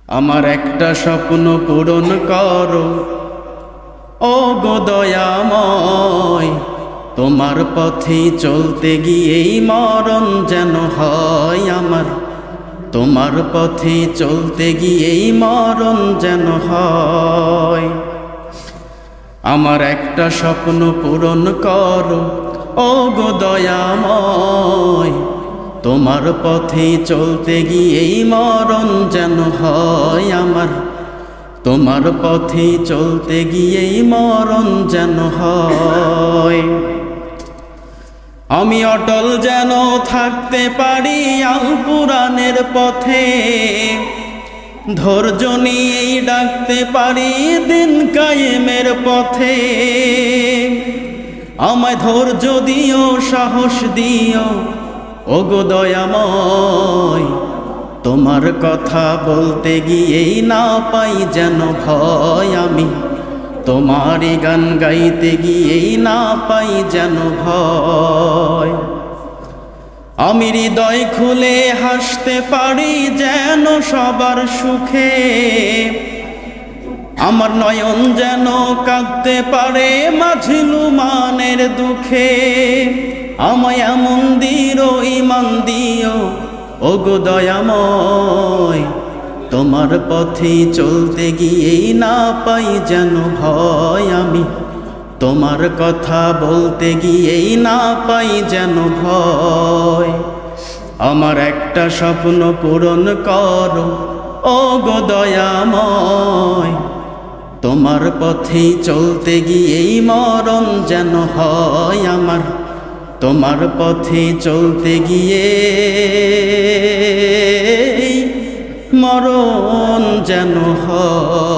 আমার একটা স্বপ্ন পূরণ করো ও গো দয়াময়, তোমার পথে চলতে গিয়েই মরণ যেন হয় আমার, তোমার পথে চলতে গিয়েই মরণ যেন হয়। আমার একটা স্বপ্ন পূরণ করো ও গো দয়াময়, তোমার পথে চলতে গিয়েই মরণ যেন হয় আমার, তোমার পথে চলতে গিয়েই মরণ যেন হয়। আমি অটল যেন থাকতে পারি আল কুরআনের পথে, ধৈর্য নিয়েই ডাকতে পারি দিন কায়েমের পথে। আমায় ধৈর্য দিও, সাহস দিও ও গো দয়াময়, তোমার কথা বলতে গিয়েই না পাই যেন ভয় আমি, তোমারই গান গাইতে গিয়েই না পাই যেন ভয়। আমি হৃদয় খুলে হাসতে পারি যেন সবার সুখে, আমার নয়ন যেন কাঁদতে পারে মাজলুমানের দুঃখে। আমায় এমন দিও, ঈমান দিও ও গো দয়াময়, তোমার পথে চলতে গিয়েই না পাই যেন ভয় আমি, তোমার কথা বলতে গিয়েই না পাই যেন ভয়। আমার একটা স্বপ্ন পূরণ করো ও গো দয়াময়, তোমার পথে চলতে গিয়েই মরণ যেন হয় আমার, তোমার পথে চলতে গিয়ে মরণ যেন হয়।